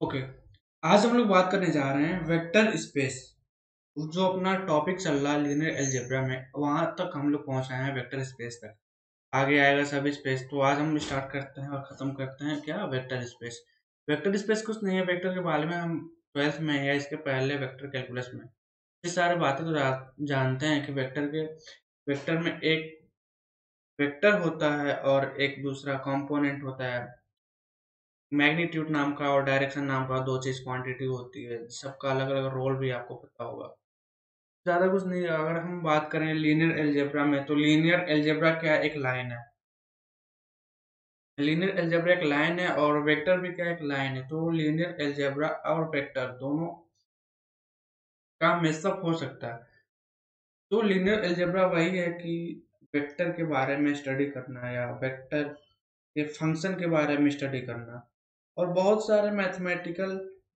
Okay. आज हम लोग बात करने जा रहे हैं वेक्टर स्पेस। जो अपना टॉपिक चल रहा है लीनियर अलजेब्रा में, वहां तक हम लोग पहुंच आए हैं वेक्टर स्पेस तक। आगे आएगा सब स्पेस। तो आज हम स्टार्ट करते हैं और खत्म करते हैं क्या, वेक्टर स्पेस। वेक्टर स्पेस कुछ नहीं है, वेक्टर के बारे में हम ट्वेल्थ में या इसके पहले वेक्टर कैलकुलस में ये सारी बातें तो जानते हैं कि वेक्टर में एक वेक्टर होता है और एक दूसरा कंपोनेंट होता है। मैग्नीट्यूड नाम का और डायरेक्शन नाम का दो चीज क्वांटिटी होती है, सबका अलग अलग रोल भी आपको पता होगा। ज्यादा कुछ नहीं। अगर हम बात करें लीनियर अलजेब्रा में, तो लीनियर अलजेब्रा क्या है? एक लाइन है। लीनियर अलजेब्रा एक लाइन है और वेक्टर भी क्या, एक लाइन है। तो लीनियर अलजेब्रा और वेक्टर दोनों का मिक्सअप हो सकता है। तो लीनियर अलजेब्रा वही है कि वेक्टर के बारे में स्टडी करना या वेक्टर के फंक्शन के बारे में स्टडी करना। और बहुत सारे मैथमेटिकल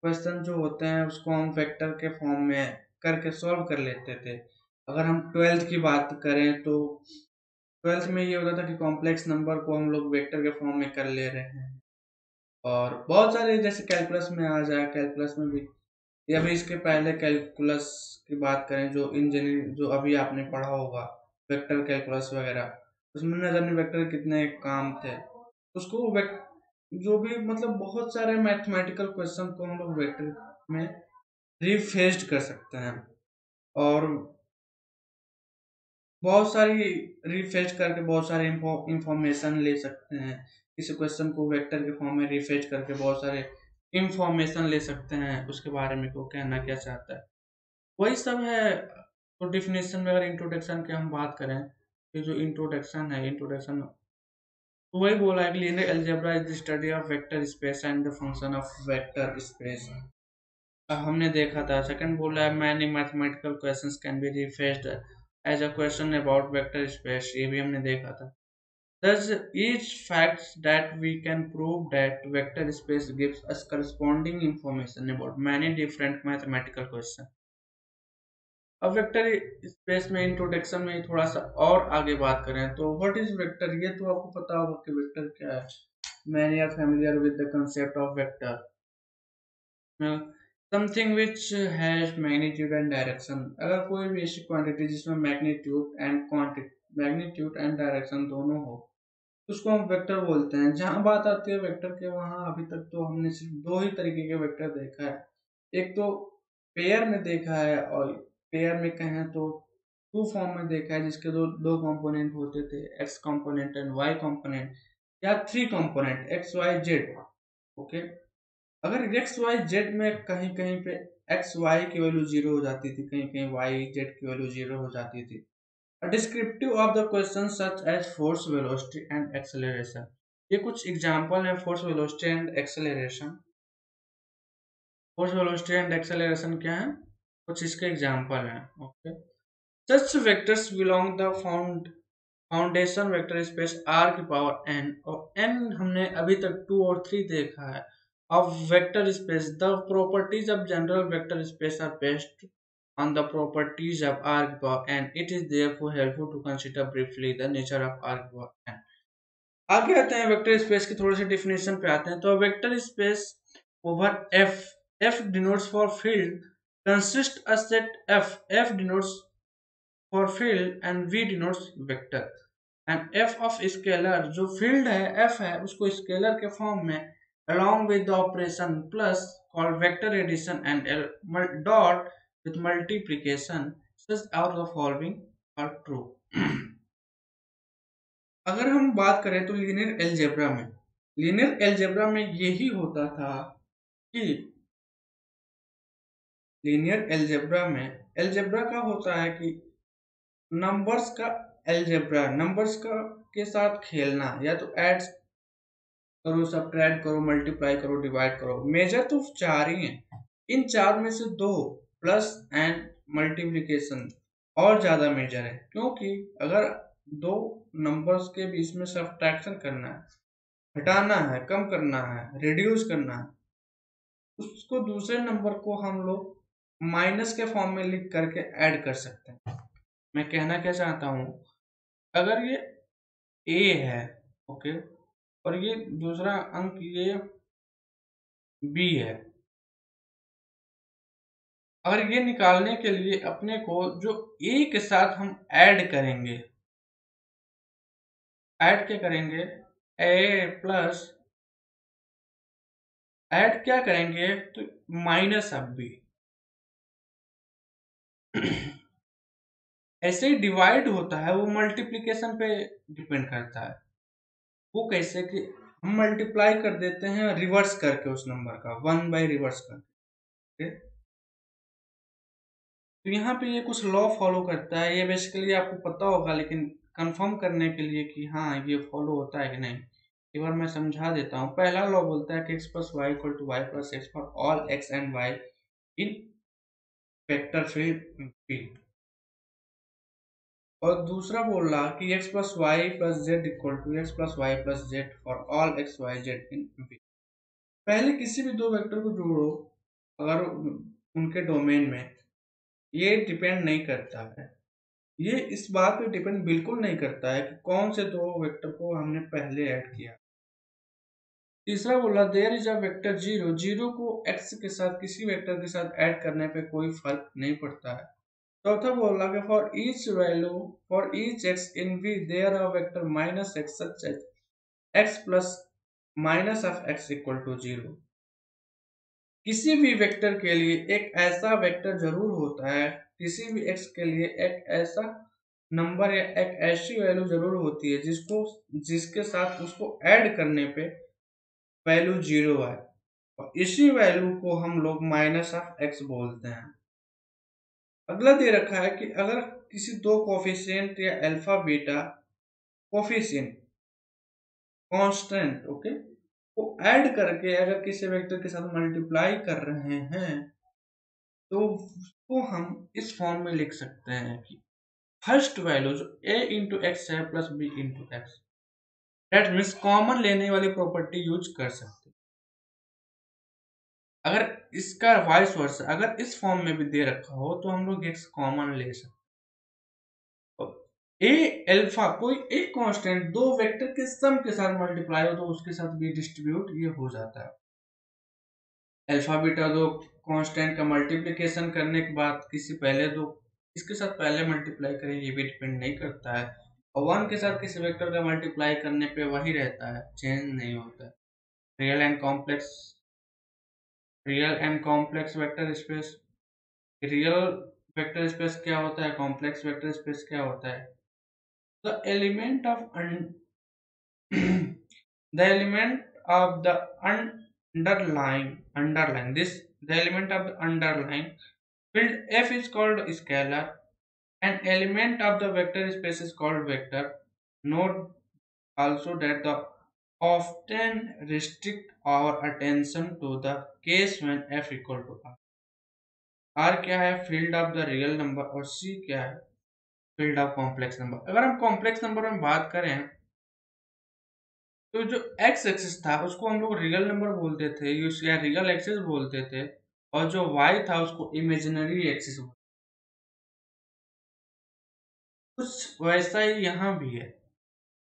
क्वेश्चन जो होते हैं उसको हम वेक्टर के फॉर्म में करके सॉल्व कर लेते थे। अगर हम ट्वेल्थ की बात करें तो ट्वेल्थ में ये होता था कि कॉम्प्लेक्स नंबर को हम लोग वेक्टर के फॉर्म में कर ले रहे हैं। और बहुत सारे जैसे कैलकुलस में आ जाए, कैलकुलस में भी, या फिर इसके पहले कैलकुलस की बात करें जो इंजीनियरिंग जो अभी आपने पढ़ा होगा, वेक्टर कैलकुलस वगैरह, उसमें न जाने वेक्टर कितने काम थे। उसको जो भी मतलब बहुत सारे मैथमेटिकल क्वेश्चन को हम लोग वेक्टर में रिफेस्ड कर सकते हैं। और बहुत सारी रिफेस्ट करके बहुत सारे इंफॉर्मेशन ले सकते हैं। किसी क्वेश्चन को वेक्टर के फॉर्म में रिफेस्ट करके बहुत सारे इंफॉर्मेशन ले सकते हैं उसके बारे में, को कहना क्या चाहता है, वही सब है। तो डिफिनेशन में अगर इंट्रोडक्शन की हम बात करें, ये जो इंट्रोडक्शन है, इंट्रोडक्शन तो वही बोला है कि linear algebra is the study of vector space and the function of vector space. हमने देखा था। सेकंड बोला है many mathematical questions can be rephrased as a question about vector space, ये भी हमने देखा था। Thus, each fact that we can prove that vector space gives us corresponding information about many different mathematical questions. अब vector space में introduction में थोड़ा सा और आगे बात करें तो व्हाट इज वेक्टर, ये तो आपको पता होगा कि वेक्टर क्या है। Many are familiar with the concept of vector, something which has magnitude and direction. अगर कोई भी ऐसी क्वांटिटी जिसमें मैग्नीट्यूड एंड डायरेक्शन दोनों हो, उसको हम वेक्टर बोलते हैं। जहां बात आती है वेक्टर के, वहां अभी तक तो हमने सिर्फ दो ही तरीके के वेक्टर देखा है। एक तो पेयर में देखा है, और पेयर में कहें तो टू फॉर्म में देखा है, जिसके दो दो कंपोनेंट होते थे, X component and Y component, या three component X Y Z. Okay. अगर एक्स वाई जेड में कहीं कहीं पे एक्स वाई की वैल्यू जीरो हो जाती थी, कहीं कहीं वाई जेड की वैल्यू जीरो हो जाती थी। A descriptive of the question such as force, velocity and acceleration। ये कुछ एग्जाम्पल है force, velocity and acceleration. Force, velocity and acceleration क्या है, कुछ इसके एग्जाम्पल हैं। Okay. Such vectors belong the foundation vector space R की पावर n, और n हमने अभी तक 2 और 3 देखा है। Of vector space, the properties of general vector space are based on the properties of R power n. It is therefore helpful to consider briefly the nature of R power n। आगे आते हैं vector space की थोड़ी सी definition पे आते हैं। तो vector space over F, F denotes for field, consist a set F, F denotes for field and V denotes vector। And F of scalar, जो फील्ड है F है, उसको स्केलर के फॉर्म में along with the operation plus called vector addition and dot with multiplication, such out the following are true। अगर हम बात करें तो लीनियर एल्जेब्रा में यही होता था कि लीनियर एल्जेब्रा में एल्जेब्रा का होता है कि नंबर्स का एल्जेब्रा, नंबर्स का के साथ खेलना, या तो ऐड करो, सब्ट्रैक्ट करो, मल्टीप्लाई करो, डिवाइड करो। मेजर तो चार ही हैं, इन चार में से दो, प्लस एंड मल्टीप्लिकेशन, और ज्यादा मेजर है। क्योंकि अगर दो नंबर्स के बीच में सब्ट्रैक्शन करना है, हटाना है, कम करना है, रिड्यूस करना है, उसको दूसरे नंबर को हम लोग माइनस के फॉर्म में लिख करके ऐड कर सकते हैं। मैं कहना क्या चाहता हूँ, अगर ये ए है, ओके, और ये दूसरा अंक ये बी है, अगर ये निकालने के लिए अपने को जो ए के साथ हम ऐड करेंगे, ऐड क्या करेंगे, ए प्लस, ऐड क्या करेंगे तो माइनस अब भी ऐसे ही डिवाइड होता है, वो मल्टीप्लिकेशन पे डिपेंड करता है। वो कैसे कि हम मल्टीप्लाई कर देते हैं रिवर्स करके उस नंबर का, 1 बाई रिवर्स करके। तो यहाँ पे ये कुछ लॉ फॉलो करता है, ये बेसिकली आपको पता होगा, लेकिन कंफर्म करने के लिए कि हाँ ये फॉलो होता है कि नहीं, एक बार मैं समझा देता हूँ। पहला लॉ बोलता है कि x plus y equal to y plus x for all x and y in vector field P। और दूसरा बोल रहा कि x plus y plus z equal to x plus y plus z for all x Y z in V। पहले किसी भी दो vector को जोड़ो अगर उनके डोमेन में, ये डिपेंड नहीं करता है, ये इस बात पे डिपेंड बिल्कुल नहीं करता है कि कौन से दो वेक्टर को हमने पहले ऐड किया। तीसरा बोला there is a vector zero, zero को x के साथ किसी वेक्टर के साथ ऐड करने पे कोई फर्क नहीं पड़ता है। चौथा बोला कि for each value, for each x in v there are vector minus x such as x plus minus of x equal to zero. किसी भी वेक्टर के लिए एक ऐसा वेक्टर जरूर होता है, किसी भी x के लिए एक ऐसा नंबर या एक ऐसी वैल्यू जरूर होती है जिसको, जिसके साथ उसको ऐड करने पे वैल्यू जीरो आए, और इसी वैल्यू को हम लोग माइनस ऑफ एक्स बोलते हैं। अगला दे रखा है कि अगर किसी दो कोफिशिएंट या alpha beta coefficient constant, okay, को ऐड करके अगर किसी वेक्टर के साथ मल्टीप्लाई कर रहे हैं तो उसको हम इस फॉर्म में लिख सकते हैं कि फर्स्ट वैल्यू जो a इंटू एक्स है plus b into x, that means common लेने वाली प्रॉपर्टी यूज कर सकते हैं। अगर इसका वाइस वर्सा अगर इस फॉर्म में भी दे रखा हो तो हम लोग x कॉमन ले सकते हैं। ए अल्फा कोई एक कांस्टेंट दो वेक्टर के सम के साथ मल्टीप्लाई हो तो उसके साथ भी डिस्ट्रीब्यूट ये हो जाता है। अल्फा बीटा दो कांस्टेंट का मल्टीप्लिकेशन करने के बाद किसी पहले दो इसके साथ पहले मल्टीप्लाई करें ये भी डिपेंड नहीं करता है, और वन के साथ किसी वेक्टर का मल्टीप्लाई करने पे वही रहता है, चेंज नहीं होता है। Real and complex, real and complex vector space, real vector space क्या होता है, कॉम्प्लेक्स वेक्टर स्पेस क्या होता है। The element of the element of the underlying this the element of the underlying field f is called scalar, and element of the vector space is called vector. Note also that the often restrict our attention to the case when f equal to r। r क्या है, field of the real number, और c क्या है, field of complex number. अगर हम complex number में बात करें तो जो एक्स एक्सिस था उसको हम लोग रियल नंबर बोलते थे या रियल एक्सिस बोलते थे, और जो वाई था उसको इमेजिनरी एक्सिस बोलते। कुछ वैसा ही यहाँ भी है।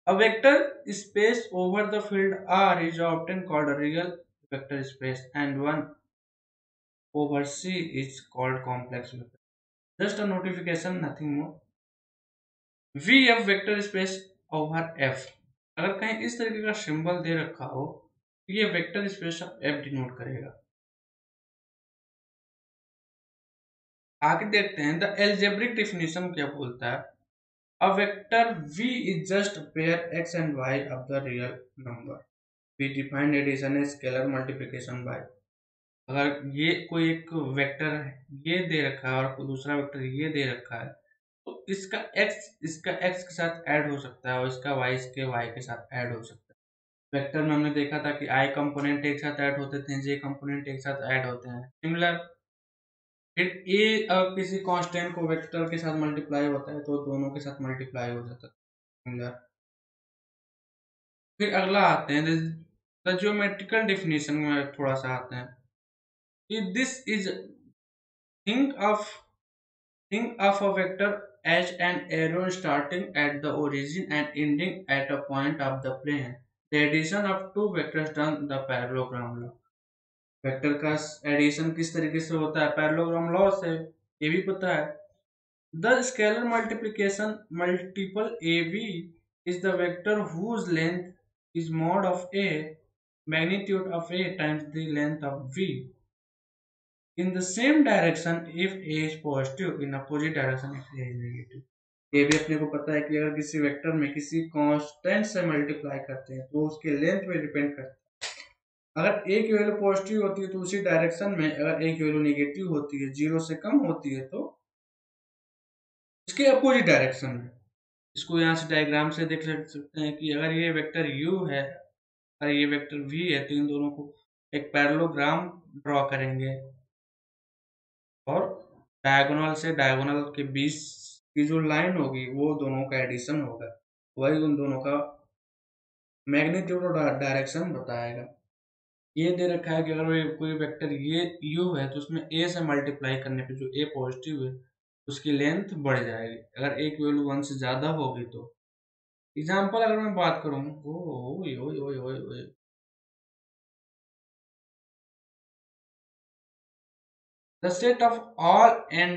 A vector space over the field R is often called a real vector space, and one over C is called complex vector। Just a notification, nothing more। VF vector space over F, अगर कहीं इस तरीके का symbol दे रखा हो तो ये vector space of F denote करेगा। आगे देखते हैं द एल्जेब्रिक डेफिनेशन क्या बोलता है। A vector v is just pair x and y of the real number. We defined addition scalar multiplication by. अगर ये कोई एक वेक्टर है, ये दे रखा है और कोई दूसरा वेक्टर ये दे रखा है, तो इसका x के साथ ऐड हो सकता है और इसका y इसके y के साथ ऐड हो सकता है। वेक्टर में हमने देखा था कि i कंपोनेंट एक साथ ऐड होते थे, j कंपोनेंट एक साथ ऐड होते हैं। सिमिलर फिर ए किसी कांस्टेंट को वेक्टर के साथ मल्टीप्लाई होता है तो दोनों के साथ मल्टीप्लाई हो जाता है। फिर अगला आते हैं द ज्योमेट्रिकल डेफिनेशन में थोड़ा सा आते हैं कि this is think of a vector as an arrow starting at the origin and ending at a point of the plane. The addition of two vectors turn the parallelogram law. Vector का addition किस तरीके से होता है, parallelogram law से, ये भी पता है। The scalar multiplication multiple a b is the vector whose length is mod of A, magnitude of A times the length of V in the same direction if A is positive, in opposite direction if A is negative। ये भी अपने को पता है कि अगर किसी vector में किसी कांस्टेंट से मल्टीप्लाई करते हैं तो उसके लेंथ पे डिपेंड करता है। अगर ए की वैल्यू पॉजिटिव होती है तो उसी डायरेक्शन में, अगर ए की वैल्यू नेगेटिव होती है, जीरो से कम होती है, तो उसके अपोजिट डायरेक्शन में। इसको यहाँ से डायग्राम से देख सकते हैं कि अगर ये वेक्टर u है और ये वेक्टर v है, तो इन दोनों को एक पैरेललोग्राम ड्रॉ करेंगे और डायगोनल से डायगोनल के बीच की जो लाइन होगी वो दोनों का एडिशन होगा, वही उन दोनों का मैग्नीट्यूड और डायरेक्शन बताएगा। ये दे रखा है कि अगर कोई वेक्टर ये u है तो उसमें a से मल्टीप्लाई करने पे जो a पॉजिटिव है उसकी लेंथ बढ़ जाएगी, अगर a की वैल्यू 1 से ज्यादा होगी तो। एग्जाम्पल अगर मैं बात करूं, the set of all n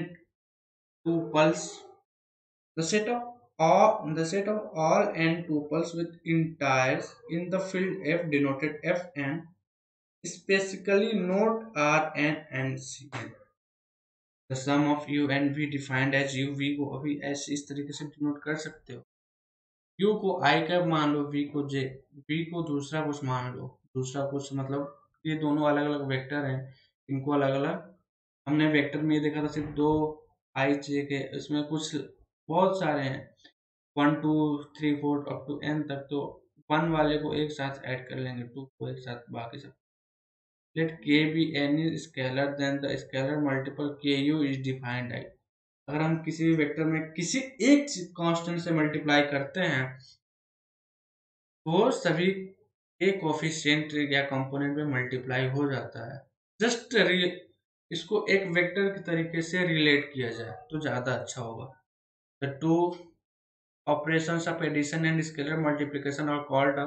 tuples the set of all n tuples with integers in the field f denoted fn specifically note rn and cn। the sum of u and v defined as u, v को अभी ऐसे इस तरीके से denote कर सकते हो, u को i कैप मान लो, v को j, v को दूसरा कुछ मान लो, दूसरा कुछ मतलब ये दोनों अलग अलग वेक्टर हैं, इनको अलग अलग हमने वेक्टर में ये देखा था सिर्फ दो आई जे के, इसमें कुछ बहुत सारे हैं 1 2 3 4 अप टू n तक, तो 1 वाले को एक साथ ऐड कर लेंगे, 2 को एक साथ, बाकी सब। Let k be any scalar then the scalar multiple ku is defined as। अगर हम किसी भी वेक्टर में किसी एक कांस्टेंट से मल्टीप्लाई करते हैं तो सभी के कोफिशिएंट या कंपोनेंट में मल्टीप्लाई हो जाता है। जस्ट इसको एक वेक्टर के तरीके से रिलेट किया जाए तो ज़्यादा अच्छा होगा। The two operations of addition and scalar multiplication are called a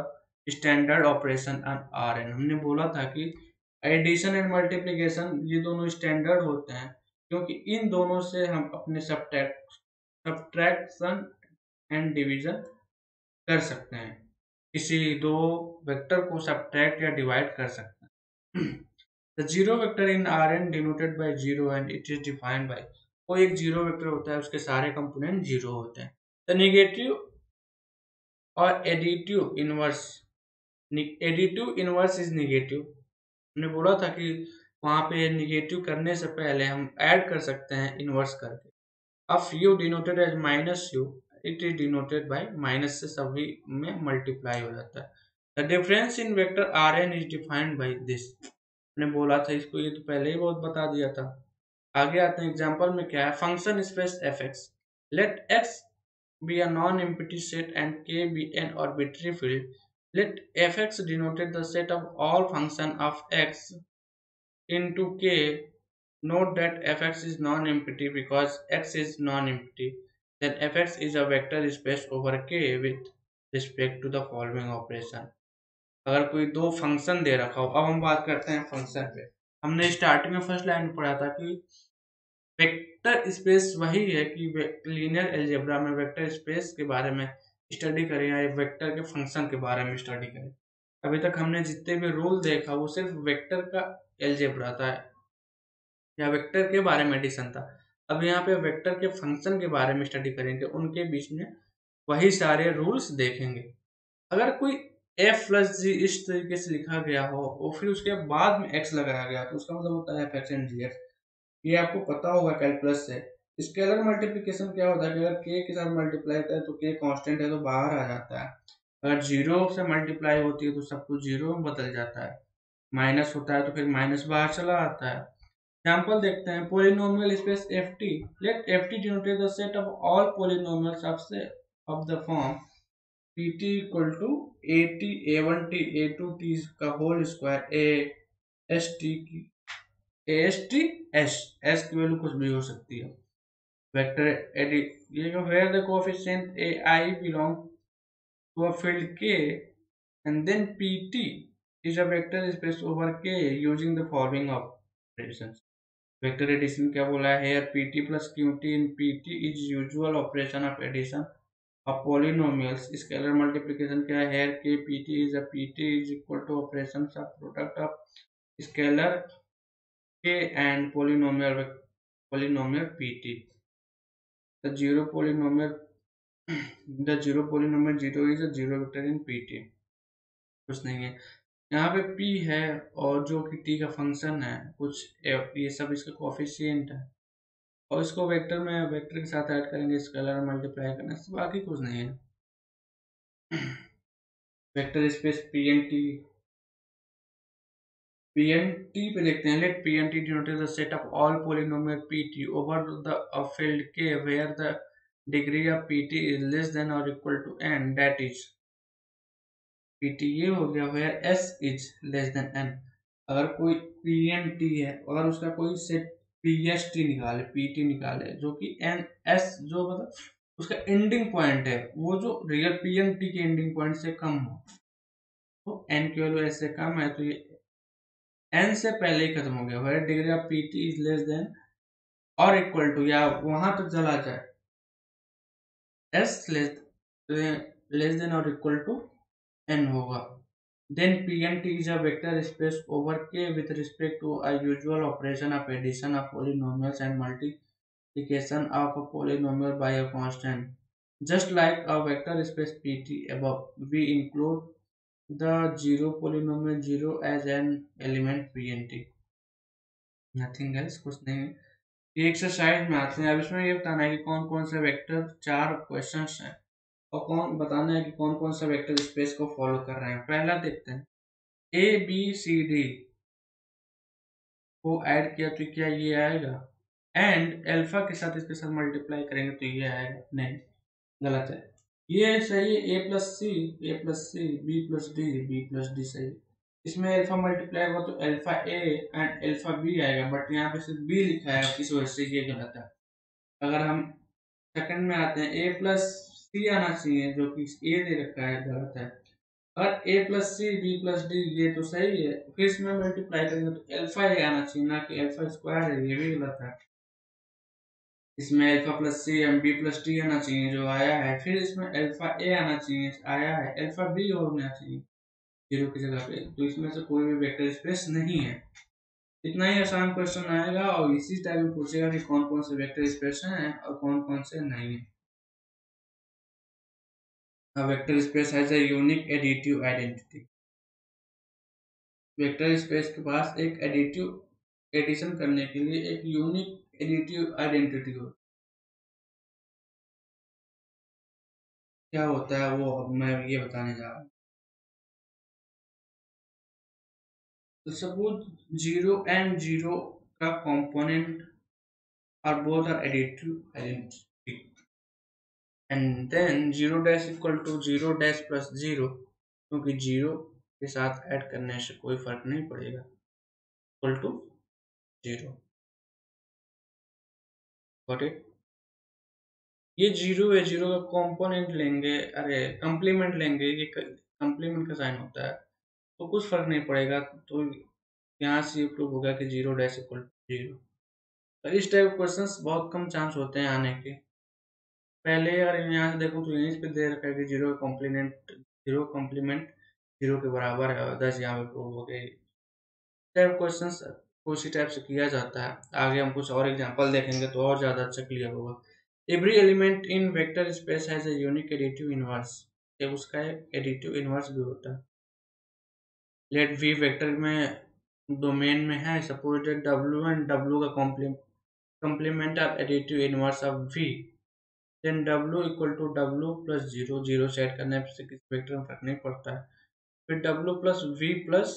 standard operation on R n. हमने बोला था कि एडिशन एंड मल्टीप्लिकेशन ये दोनों स्टैंडर्ड होते हैं क्योंकि इन दोनों से हम अपने सब्ट्रैक्शन एंड डिवीजन कर सकते हैं, किसी दो वेक्टर को सब्ट्रैक्ट या डिवाइड कर सकते हैं। The zero vector in Rn denoted by zero and it is defined by, कोई एक जीरो वेक्टर होता है उसके सारे कंपोनेंट जीरो होते हैं। The negative और एडिटिव इनवर्स इज नेगेटिव। हमने बोला था कि वहां पे नेगेटिव करने से पहले हम ऐड कर सकते हैं इनवर्स करके। अब u denoted as minus u, it is denoted by minus से सभी में मल्टीप्लाई हो जाता है। The difference in vector Rn is defined by this. ने बोला था इसको, ये तो पहले ही बहुत बता दिया था। आगे आते हैं एग्जांपल में क्या है, function space fx, let x be a non-empty set and k be an arbitrary field, let fx denoted the set of all function of x into k, note that fx is non-empty because x is non-empty, then fx is a vector space over k with respect to the following operation। अगर कोई दो function दे रखा हो, अब हम बात करते हैं फंक्शन पे। हमने स्टार्टिंग में फर्स्ट लाइन में पढ़ा था कि वेक्टर स्पेस वही है कि लीनियर अलजेब्रा में वेक्टर स्पेस के बारे में स्टडी करें या वेक्टर के फंक्शन के बारे में स्टडी करें। अभी तक हमने जितने भी रूल देखा वो सिर्फ वेक्टर का अलजेब्रा था या वेक्टर के बारे में एडिशन था। अब यहाँ पे वेक्टर के फंक्शन के बारे में स्टडी करेंगे, उनके बीच में वही सारे रूल्स देखेंगे। अगर कोई f प्लस जी इस तरीके से लिखा गया हो और फिर उसके बाद में x लगाया गया तो उसका मतलब होता है fx एंड gx। ये आपको पता होगा कैलकुलस से। स्केलर मल्टीप्लिकेशन क्या होता है कि अगर k के साथ मल्टीप्लाई होता है तो k कांस्टेंट है तो बाहर आ जाता है, अगर जीरो से मल्टीप्लाई होती है तो सब कुछ जीरो में बदल जाता है, माइनस होता है तो फिर माइनस बाहर चला आता है। एग्जाम्पल देखते हैं, polynomial space ft, let ft denoted the set of all polynomials of the form pt equal to at a1t a2t का होल स्क्वायर ast की ast s की वैल्यू कुछ भी हो सकती है। वेक्टर एडी ये where the coefficient ai belong to a field k and then pt is a vector space over K using the following operations. Vector addition क्या बोला है here pt plus qt in pt is usual operation of addition of polynomials. Scalar multiplication क्या है here k pt is a pt is equal to operations of product of scalar k and polynomial pt. The zero polynomial zero is a zero vector in pt. कुछ नहीं है यहाँ पे p है और जो कि t का फंक्शन है कुछ ये सब इसका कोफिशिएंट है और इसको वेक्टर में वेक्टर के साथ ऐड करेंगे स्केलर मल्टीप्लाई करने से बाकी कुछ नहीं है। वेक्टर स्पेस pnt पे देखते हैं late pnt denote the set of all polynomial pt over the field k where the degree of pt is less than or equal to n, that is pt ये हो गया where s is less than n। अगर कोई pnt है अगर उसका कोई set pst निकाले pt निकाले जो कि n s जो मतलब उसका एंडिंग पॉइंट है वो जो रियल pnt के एंडिंग पॉइंट से कम हो तो n की वैल्यू s से कम है तो ये n से पहले ही खत्म हो गया where degree of pt is less than और इक्वल टू या वहां तक चला जाए s लेस देन और इक्वल टू n होगा। Then pnt is a vector space over k with respect to a usual operation of addition of polynomials and multiplication of a polynomial by a constant. Just like a vector space pt above, we include the zero polynomial 0 as an element pnt. Nothing else, कुछ नहीं। ये exercise में आते हैं। अब इसमें ये बताना है कि कौन कौन से वेक्टर, 4 क्वेश्चंस हैं और कौन बताना है कि कौन कौन सा वेक्टर स्पेस को फॉलो कर रहे हैं। पहला देखते हैं ए बी सी डी को ऐड किया तो क्या ये आएगा एंड अल्फा के साथ इसके साथ मल्टीप्लाई करेंगे तो ये आएगा, नहीं गलत है। ये सही है A plus C B plus D सही। इसमें अल्फा मल्टीप्लाई होगा तो alpha A and alpha B आएगा बट यहाँ पे सिर्फ बी लिखा है इस वजह से ये गलत है। अगर हम सेकंड में आते हैं ए प्लस सी आना चाहिए जो कि ए दे रखा है, गलत है। अगर A plus C B plus D ये तो सही है फिर इसमें मल्टीप्लाई करेंगे तो अल्फा ए आना चाहिए ना कि अल्फा स्क्वायर है, ये भी गलत है। इसमें alpha plus c m b plus d आना चाहिए जो आया है, फिर इसमें अल्फा ए आना चाहिए आया है, अल्फा बी होना चाहिए जीरो की जगह पे, तो इसमें से कोई भी वेक्टर स्पेस नहीं है। इतना ही आसान क्वेश्चन आएगा और इसी टाइप में पूछेगा कि कौन कौन से वेक्टर स्पेस हैं और कौन कौन से नहीं है। A vector space has a unique additive identity. Vector space के पास एक एडिटिव एडिशन करने के लिए एक यूनिक एडिटिव आइडेंटिटी हो। क्या होता है वो अब मैं ये बताने जा रहा हूँ। तो सपोज 0 एंड 0 का कंपोनेंट और both are additive identity and then 0 dash equal to 0 dash plus 0 क्योंकि 0 के साथ ऐड करने से कोई फर्क नहीं पड़ेगा इक्वल टू 0। Got it. ये 0 है, 0 का कंपोनेंट लेंगे, अरे कंप्लीमेंट लेंगे, ये कंप्लीमेंट का साइन होता है तो कुछ फर्क नहीं पड़ेगा। तो यहाँ से ये प्रूव होगा कि 0 डैश इक्वल टू 0। तो इस टाइप क्वेश्चंस बहुत कम चांस होते हैं आने के। पहले अगर यहाँ से देखो तो यहीं पे दे रखा है कि 0 का कॉम्प्लीमेंट 0 के बराबर है और 10 यहाँ पे प्रूव हो गई। टाइप क्वेश्चंस उसी टाइप से किया जाता है। आगे हम कुछ और एग्जांपल देखेंगे तो और ज़्यादा अच्छा क्लियर होगा। Every element in vector space has a unique additive inverse, एक उसका एडिटिव इनवर्स भी होता है। लेट वी वेक्टर में डोमेन में है, suppose that w and w का complement of additive inverse of v, then w equal to w plus 0, 0 set करने से किसी वेक्टर में फर्क नहीं पड़ता है। फिर w plus v plus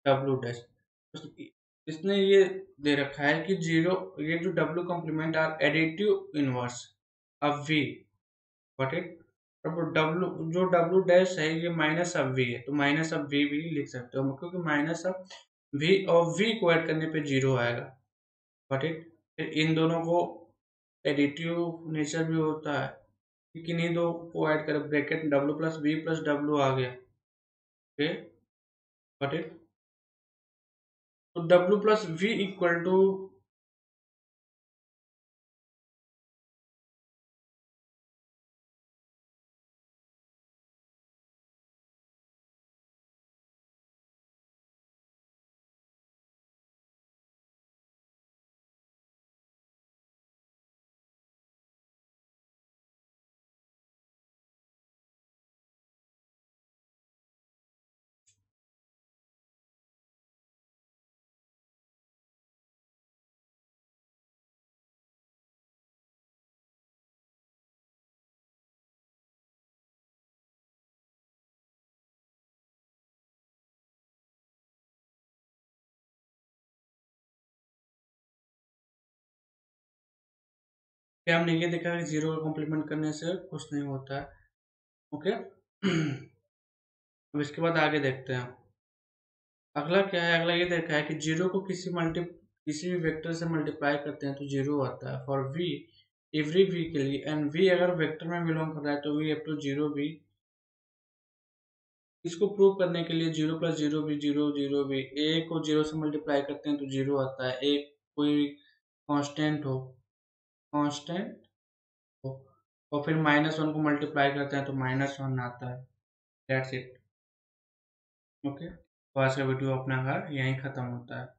w dash, इसने ये दे रखा है कि 0 ये जो w complement are additive inverse of v, got it. अब w जो w डैश है ये माइनस ऑफ v है तो माइनस ऑफ v भी लिख सकते हो क्योंकि माइनस ऑफ v और v को ऐड करने पे 0 आएगा, गॉट इट। फिर इन दोनों को एडिटिव नेचर भी होता है कि किन्हीं दो को ऐड कर bracket w plus v plus w आ गया, ओके। Got it. तो W plus V equal to क्या हमने ये देखा कि जीरो का कॉम्प्लीमेंट करने से कुछ नहीं होता है। ओके। अब इसके बाद आगे देखते हैं। अगला क्या है, अगला ये देखा है कि जीरो को किसी भी वेक्टर से मल्टीप्लाई करते हैं तो जीरो आता है फॉर वी, एवरी वी के लिए, एंड वी अगर वेक्टर में बिलोंग कर रहा है तो v up to zero v. इसको प्रूव करने के लिए जीरो प्लस जीरो भी जीरो, जीरो भी, ए को जीरो से मल्टीप्लाई करते हैं तो जीरो आता है। एक कोई कांस्टेंट हो, कांस्टेंट हो, और फिर माइनस वन को मल्टीप्लाई करते हैं तो माइनस वन आता है। That's it. ओके, तो आज का वीडियो अपना यहीं खत्म होता है।